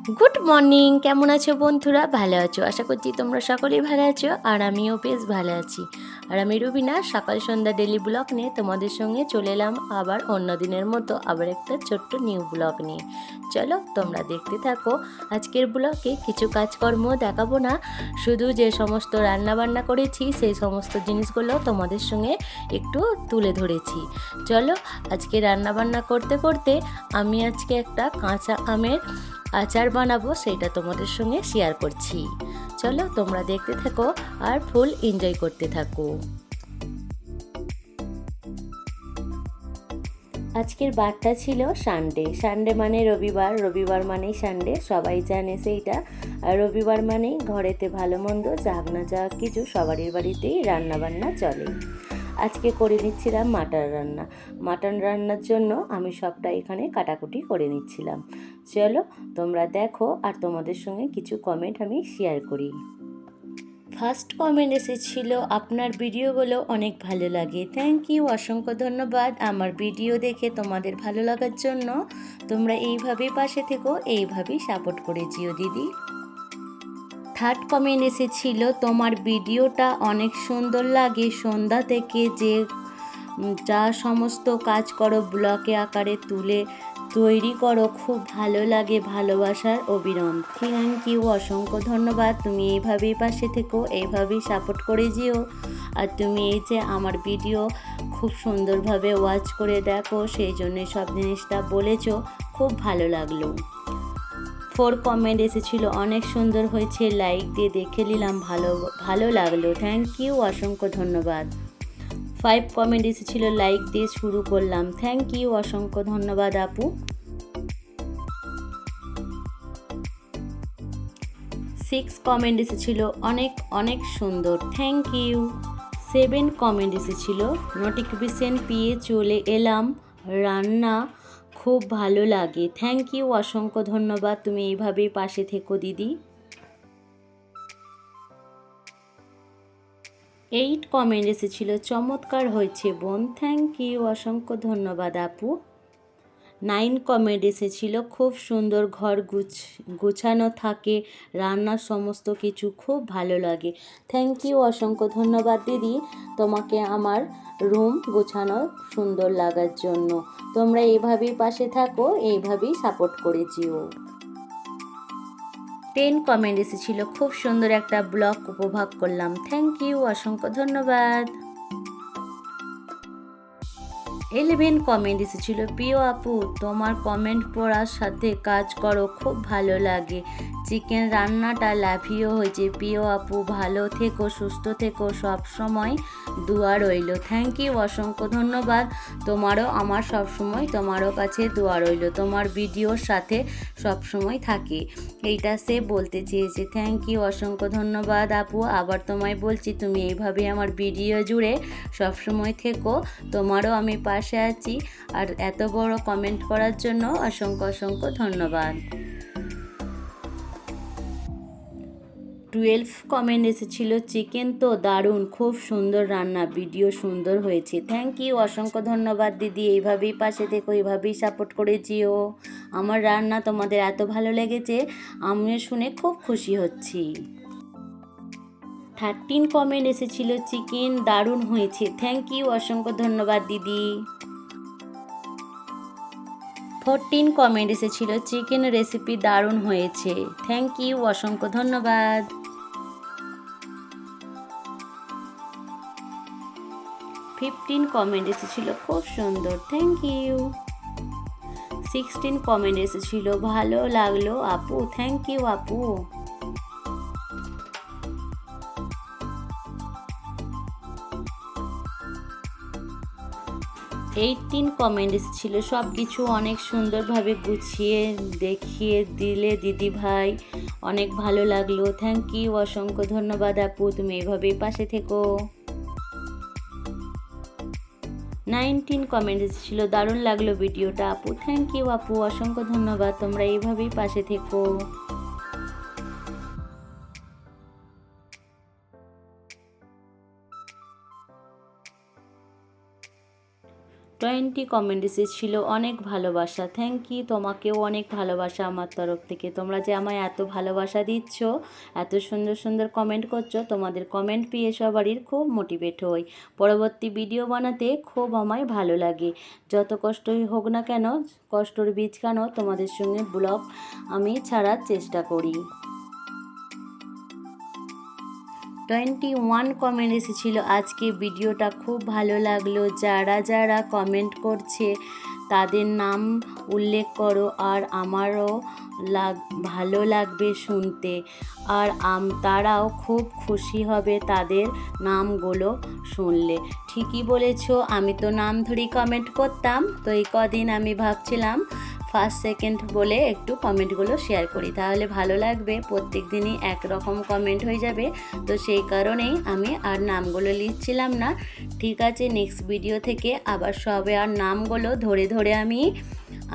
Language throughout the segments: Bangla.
গুড মর্নিং, কেমন আছো বন্ধুরা? ভালো আছো? আশা করছি তোমরা সকলেই ভালো আছো, আর আমিও বেশ ভালো আছি। আর আমি রুবিনা সকাল সন্ধ্যা ডেলি ব্লগ নিয়ে তোমাদের সঙ্গে চলে এলাম আবার অন্য দিনের মতো আবার একটা ছোট্ট নিউ ব্লগ নিয়ে। চলো তোমরা দেখতে থাকো। আজকের ব্লগে কিছু কাজকর্ম দেখাবো না, শুধু যে সমস্ত রান্না বান্না করেছি সেই সমস্ত জিনিসগুলো তোমাদের সঙ্গে একটু তুলে ধরেছি। চলো আজকে রান্না বান্না করতে করতে আমি আজকে একটা কাঁচা আমের আচার বানাবো, সেটা তোমাদের সঙ্গে শেয়ার করছি। চলো তোমরা দেখতে থাকো আর ফুল এনজয় করতে থাকো। আজকের বারটা ছিল সানডে। সানডে মানে রবিবার, রবিবার মানেই সানডে, সবাই জানে সেইটা। আর রবিবার মানেই ঘরেতে ভালো মন্দ যাক না যাক কিছু সবারই বাড়িতেই রান্না বান্না চলে। আজকে করে নিচ্ছিলাম মাটন রান্না। মাটন রান্নার জন্য আমি সবটা এখানে কাটাকুটি করে নিচ্ছিলাম। চলো তোমরা দেখো আর তোমাদের সঙ্গে কিছু কমেন্ট আমি শেয়ার করি। ফার্স্ট কমেন্ট এসেছিল, আপনার ভিডিওগুলো অনেক ভালো লাগে। থ্যাংক ইউ, অসংখ্য ধন্যবাদ আমার ভিডিও দেখে তোমাদের ভালো লাগার জন্য। তোমরা এইভাবেই পাশে থেকো, এইভাবেই সাপোর্ট করে যেও দিদি। থার্ড কমেন্ট এসেছিল, তোমার ভিডিওটা অনেক সুন্দর লাগে, সন্ধ্যা থেকে যে যা সমস্ত কাজ করো ব্লকে আকারে তুলে তৈরি করো, খুব ভালো লাগে, ভালোবাসার অবিরাম। থ্যাংক ইউ, অসংখ্য ধন্যবাদ। তুমি এইভাবেই পাশে থেকো, এইভাবেই সাপোর্ট করে যেও। আর তুমি এই যে আমার ভিডিও খুব সুন্দরভাবে ওয়াচ করে দেখো, সেই জন্যে সব জিনিসটা বলেছো, খুব ভালো লাগলো। 4 কমেন্ট এসেছিল, অনেক সুন্দর হয়েছে, লাইক দিয়ে দেখে নিলাম, ভালো লাগলো। থ্যাংক ইউ, অসংখ্য ধন্যবাদ। 5 কমেন্ট এসেছিল, লাইক দিয়ে শুরু করলাম। থ্যাংক ইউ, অসংখ্য ধন্যবাদ আপু। 6 কমেন্ট এসেছিল, অনেক অনেক সুন্দর, থ্যাংক ইউ। 7 কমেন্ট এসেছিল, নোটিফিকেশন পেয়ে চলে এলাম, রান্না খুব ভালো লাগে। থ্যাংক ইউ, অসংখ্য ধন্যবাদ। তুমি এইভাবেই পাশে থেকো দিদি। 8 কমেন্ট এসেছিল, চমৎকার হয়েছে বোন। থ্যাংক ইউ, অসংখ্য ধন্যবাদ আপু। 9 কমেন্ট এসেছিল, খুব সুন্দর, ঘর গুছানো থাকে, রান্নার সমস্ত কিছু খুব ভালো লাগে। থ্যাংক ইউ, অসংখ্য ধন্যবাদ দিদি তোমাকে আমার রুম গোছানো সুন্দর লাগার জন্য। তোমরা এইভাবেই পাশে থাকো, এইভাবেই সাপোর্ট করে যেও। 10 কমেন্ট এসেছিল, খুব সুন্দর একটা ব্লগ উপভোগ করলাম। থ্যাংক ইউ, অসংখ্য ধন্যবাদ। 11 কমেন্ট এসেছিল, প্রিয় আপু তোমার কমেন্ট পড়ার সাথে কাজ করো, খুব ভালো লাগে, চিকেন রান্নাটা লাভিও হয়েছে। প্রিয় আপু ভালো থেকো, সুস্থ থেকো, সব সময় দোয়া রইল। থ্যাংক ইউ, অসংখ্য ধন্যবাদ। তোমারও আমার সব সময় তোমারও কাছে দোয়া রইল, তোমার ভিডিওর সাথে সব সময় থাকে, এইটা সে বলতে চেয়েছে। থ্যাংক ইউ, অসংখ্য ধন্যবাদ আপু। আবার তোমায় বলছি, তুমি এইভাবে আমার ভিডিও জুড়ে সব সময় থেকো, তোমারও আমি পাশে আছি। আর এত বড় কমেন্ট করার জন্য অসংখ্য অসংখ্য ধন্যবাদ। 12 কমেন্ট এসেছিল, চিকেন তো দারুণ, খুব সুন্দর রান্না, ভিডিও সুন্দর হয়েছে। থ্যাংক ইউ, অসংখ্য ধন্যবাদ দিদি। এইভাবেই পাশে থেকো, এইভাবেই সাপোর্ট করে যেও। আমার রান্না তোমাদের এত ভালো লেগেছে, আমিও শুনে খুব খুশি হচ্ছি। 13 কমেন্ট এসেছিল, চিকেন দারুণ হয়েছে। থ্যাংক ইউ, অসংখ্য ধন্যবাদ দিদি। 14 কমেন্ট এসেছিল, চিকেন রেসিপি দারুণ হয়েছে। থ্যাংক ইউ, অসংখ্য ধন্যবাদ। 15 কমেন্ট এসেছিল, খুব সুন্দর, থ্যাংক ইউ। 16 কমেন্ট এসেছিল, ভালো লাগলো আপু। থ্যাংক ইউ আপু। 18 কমেন্ট এসেছিল, সব কিছু অনেক সুন্দরভাবে গুছিয়ে দেখিয়ে দিলে দিদি ভাই, অনেক ভালো লাগলো। থ্যাংক ইউ, অসংখ্য ধন্যবাদ আপু, তুমি এভাবেই পাশে থেকো। 19 কমেন্ট এসেছিল, দারুণ লাগলো ভিডিওটা আপু। থ্যাংক ইউ আপু, অসংখ্য ধন্যবাদ, তোমরা এইভাবেই পাশে থেকো। 20 কমেন্ট এসেছিল, অনেক ভালোবাসা। থ্যাংক ইউ, তোমাকেও অনেক ভালোবাসা আমার তরফ থেকে। তোমরা যে আমায় এত ভালোবাসা দিচ্ছ, এত সুন্দর সুন্দর কমেন্ট করছো, তোমাদের কমেন্ট পেয়ে সবারই খুব মোটিভেট হই। পরবর্তী ভিডিও বানাতে খুব আমায় ভালো লাগে। যত কষ্টই হোক না কেন, কষ্টর বীজ কেন, তোমাদের সঙ্গে ব্লগ আমি ছাড়ার চেষ্টা করি। 21 কমেন্ট এসেছিল। আজকে ভিডিওটা খুব ভালো লাগলো। যারা যারা কমেন্ট করছে তাদের নাম উল্লেখ করো, আর আমারও ভালো লাগবে শুনতে, আর তারাও খুব খুশি হবে তাদের নামগুলো শুনলে। ঠিকই বলেছো, আমি তো নাম ধরেই কমেন্ট করতাম। তো এই কদিন আমি ভাবছিলাম ফার্স্ট সেকেন্ড বলে একটু কমেন্টগুলো শেয়ার করি, তাহলে ভালো লাগবে। প্রত্যেক দিনই একরকম কমেন্ট হয়ে যাবে, তো সেই কারণেই আমি আর নামগুলো লিখছিলাম না। ঠিক আছে, নেক্সট ভিডিও থেকে আবার সবে আর নামগুলো ধরে ধরে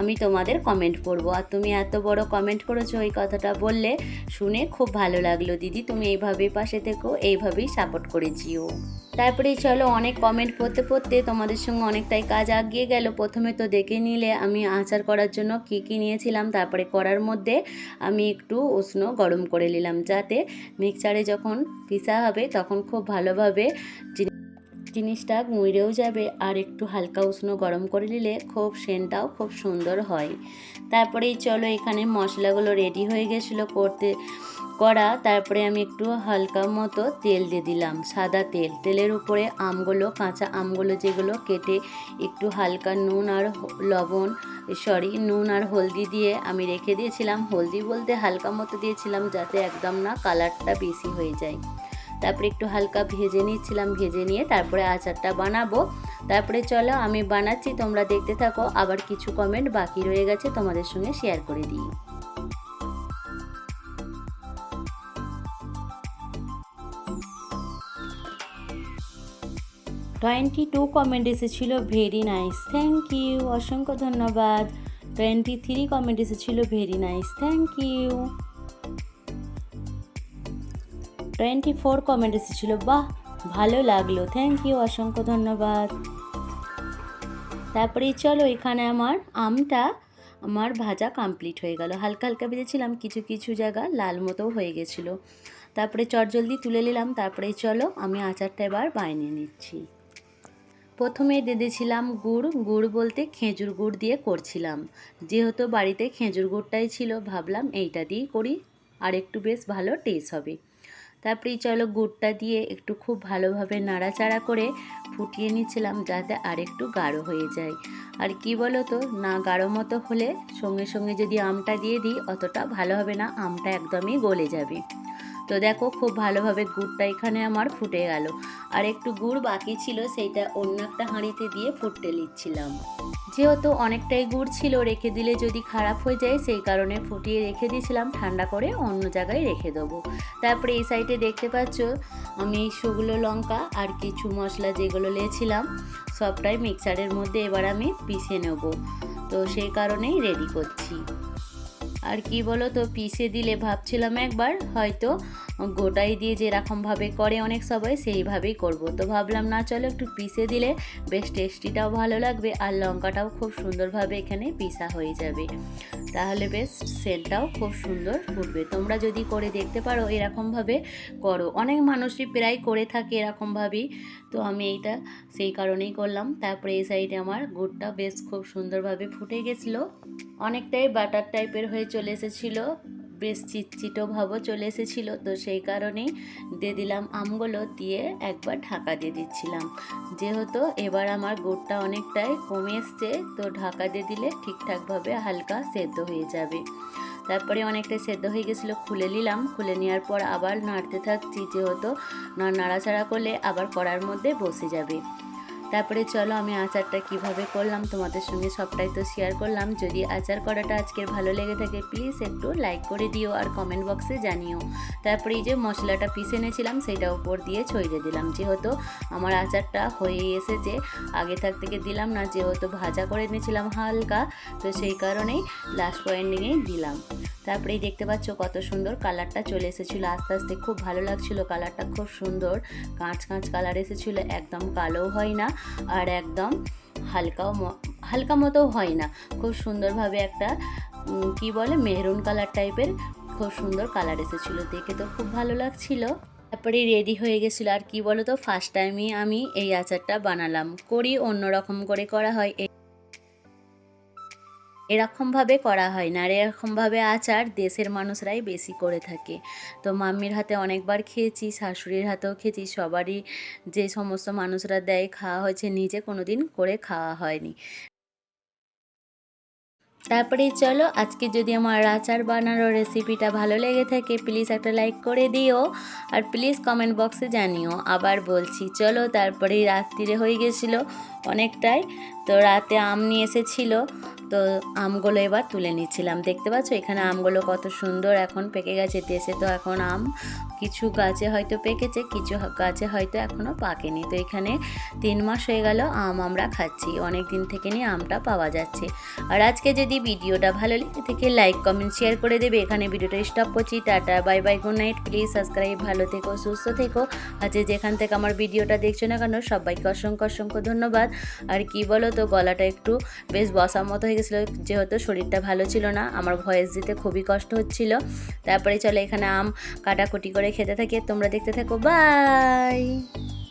আমি তোমাদের কমেন্ট পড়বো। আর তুমি এত বড় কমেন্ট করেছো, এই কথাটা বললে শুনে খুব ভালো লাগলো দিদি। তুমি এইভাবেই পাশে থেকো, এইভাবেই সাপোর্ট করেছিও। তারপরেই চলো, অনেক কমেন্ট পড়তে পড়তে তোমাদের সঙ্গে অনেকটাই কাজ এগিয়ে গেল। প্রথমে তো দেখে নিলে আমি আচার করার জন্য কী কী নিয়েছিলাম। তারপরে করার মধ্যে আমি একটু উষ্ণ গরম করে নিলাম, যাতে মিক্সারে যখন পিষা হবে তখন খুব ভালোভাবে জিনিসটা গুঁড়েও যাবে। আর একটু হালকা উষ্ণ গরম করে নিলে খুব সেন্টটাও খুব সুন্দর হয়। তারপরেই চলো, এখানে মশলাগুলো রেডি হয়ে গেছিলো করা। তারপরে আমি একটু হালকা মতো তেল দিয়ে দিলাম, সাদা তেলের উপরে আমগুলো, কাঁচা আমগুলো যেগুলো কেটে একটু হালকা নুন আর হলদি দিয়ে আমি রেখে দিয়েছিলাম। হলদি বলতে হালকা মতো দিয়েছিলাম, যাতে একদম না কালারটা বেশি হয়ে যায়। তারপরে একটু হালকা ভেজে নিচ্ছিলাম, ভেজে নিয়ে তারপরে আচারটা বানাবো। তারপরে চলো আমি বানাচ্ছি, তোমরা দেখতে থাকো। আবার কিছু কমেন্ট বাকি রয়ে গেছে, তোমাদের সঙ্গে শেয়ার করে দিই। 22 কমেন্ট এসেছিল, ভেরি নাইস, থ্যাংক ইউ, অসংখ্য ধন্যবাদ। 23 কমেন্ট এসেছিল, very nice, thank you. 24 comment এসেছিল, বাহ ভালো লাগলো, থ্যাংক ইউ, অসংখ্য ধন্যবাদ। তারপরেই চলো, এখানে আমার ভাজা কমপ্লিট হয়ে গেল। হালকা হালকা ভেজেছিলাম, কিছু কিছু জায়গা লাল মতো হয়ে গেছিলো। তারপরে চটজলদি তুলে নিলাম। তারপরে চলো আমি আচারটা এবার বানিয়ে নিচ্ছি। প্রথমে দিয়ে দিয়েছিলাম গুড় বলতে খেজুর গুড় দিয়ে করছিলাম। যেহেতু বাড়িতে খেজুর গুড়টাই ছিল, ভাবলাম এইটা দিয়েই করি, আর একটু বেশ ভালো টেস্ট হবে। তারপরেই চলো গুড়টা দিয়ে একটু খুব ভালোভাবে নাড়াচাড়া করে ফুটিয়ে নিচ্ছিলাম, যাতে আর একটু গাঢ় হয়ে যায়। আর কি বলো তো, না গাঢ় মতো হলে সঙ্গে সঙ্গে যদি আমটা দিয়ে দিই অতটা ভালো হবে না, আমটা একদমই গলে যাবে। তো দেখো খুব ভালোভাবে গুড়টা এখানে আমার ফুটে গেল। আর একটু গুড় বাকি ছিল, সেইটা অন্য একটা হাঁড়িতে দিয়ে ফুটতে নিচ্ছিলাম। যেহেতু অনেকটাই গুড় ছিল, রেখে দিলে যদি খারাপ হয়ে যায়, সেই কারণে ফুটিয়ে রেখে দিয়েছিলাম, ঠান্ডা করে অন্য জায়গায় রেখে দেবো। তারপরে এই সাইডে দেখতে পাচ্ছ আমি শুকনো লঙ্কা আর কিছু মশলা যেগুলো নিয়েছিলাম সবটাই মিক্সারের মধ্যে এবার আমি পিষে নেব। তো সেই কারণেই রেডি করছি। আর কি বলো তো, পিষে দিলে ভাবছিলাম একবার হয়তো গোটাই দিয়ে যেরকমভাবে করে অনেক সবাই সেইভাবেই করব। তো ভাবলাম না, চলো একটু পিষে দিলে বেশ টেস্টিটাও ভালো লাগবে, আর লঙ্কাটাও খুব সুন্দরভাবে এখানে পিষা হয়ে যাবে, তাহলে বেশ সেন্টটাও খুব সুন্দর ফুটবে। তোমরা যদি করে দেখতে পারো এরকমভাবে করো, অনেক মানুষই প্রায় করে থাকে এরকমভাবেই। তো আমি এইটা সেই কারণেই করলাম। তারপরে এই সাইডে আমার গুড়টা বেশ খুব সুন্দরভাবে ফুটে গেছিলো, অনেকটাই বাটার টাইপের হয়ে চলে এসেছিলো, বেশ চিটচিটো ভাবও চলে এসেছিলো। তো সেই কারণেই দিয়ে দিলাম আমগুলো, দিয়ে একবার ঢাকা দিয়ে দিচ্ছিলাম। যেহেতু এবার আমার গুড়টা অনেকটাই কমে এসছে, তো ঢাকা দিয়ে দিলে ঠিকঠাকভাবে হালকা সেদ্ধ হয়ে যাবে। তারপরে অনেকটাই সেদ্ধ হয়ে গেছিলো, খুলে নিলাম। খুলে নেওয়ার পর আবার নাড়তে থাকছি, যেহেতু নাড়াচাড়া করলে আবার কড়ার মধ্যে বসে যাবে। তারপরে চলো আমি আচারটা কিভাবে করলাম তোমাদের সঙ্গে সবটাই তো শেয়ার করলাম। যদি আচার করাটা আজকের ভালো লেগে থাকে প্লিজ একটু লাইক করে দিও আর কমেন্ট বক্সে জানিও। তারপরে এই যে মশলাটা পিষে নিয়েছিলাম সেটা উপর দিয়ে ছড়িয়ে দিলাম। যেহেতু আমার আচারটা হয়ে এসেছে, আগে থেকে দিলাম না, যেহেতু ভাজা করে নিয়েছিলাম হালকা, তো সেই কারণেই লাস্ট পয়েন্টিংয়েই দিলাম। তারপরেই দেখতে পাচ্ছ কত সুন্দর কালারটা চলে এসেছিলো, আস্তে আস্তে খুব ভালো লাগছিলো, কালারটা খুব সুন্দর কাঁচ কালার এসেছিলো, একদম কালোও হয় না আর একদম হালকা মতো হয় না, খুব সুন্দরভাবে একটা কি বলে মেহরুন কালার টাইপের খুব সুন্দর কালার এসেছিলো, দেখে তো খুব ভালো লাগছিল। তারপরে রেডি হয়ে গেছিলো। আর কি বলো তো, ফার্স্ট টাইমই আমি এই আচারটা বানালাম, করি অন্যরকম করে করা হয়, এরকমভাবে করা হয় না। আর এরকমভাবে আচার দেশের মানুষরাই বেশি করে থাকে। তো মাম্মির হাতে অনেকবার খেয়েছি, শাশুড়ির হাতেও খেয়েছি, সবারই যে সমস্ত মানুষরা দেয় খাওয়া হয়েছে, নিজে কোনো দিন করে খাওয়া হয়নি। তারপরে চলো, আজকে যদি আমার আচার বানানোর রেসিপিটা ভালো লেগে থাকে প্লিজ একটা লাইক করে দিও, আর প্লিজ কমেন্ট বক্সে জানিও। আবার বলছি চলো, তারপরে রাত্রিরে হয়ে গেছিলো অনেকটাই, তো রাতে আম নিয়ে এসেছিলো, তো আমগুলো এবার তুলে নিচ্ছিলাম। দেখতে পাচ্ছ এখানে আমগুলো কত সুন্দর এখন পেকে গেছে দেশে। তো এখন আম কিছু গাছে হয়তো পেকেছে, কিছু গাছে হয়তো এখনও পাকেনি। তো এখানে 3 মাস হয়ে গেল আম আমরা খাচ্ছি, অনেক দিন থেকে নিয়ে আমটা পাওয়া যাচ্ছে। আর আজকে যদি ভিডিওটা ভালো লেগে থাকে লাইক কমেন্ট শেয়ার করে দেবে। এখানে ভিডিওটা স্টপ করছি। Tata, bye bye, good night. Please subscribe, ভালো থেকো, সুস্থ থেকো। আজকে যেখান থেকে আমার ভিডিওটা দেখছো না কেন সবাইকে অসংখ্য অসংখ্য ধন্যবাদ। আর কি বলো তো, গলাটা একটু বেশ বসার মতো হয়ে গেছিলো, যেহেতু শরীরটা ভালো ছিল না, আমার ভয়েস দিতে খুবই কষ্ট হচ্ছিল। তারপরে চলো এখানে আম কাটাকুটি করে খেতে থাকি, তোমরা দেখতে থাকো। বাই।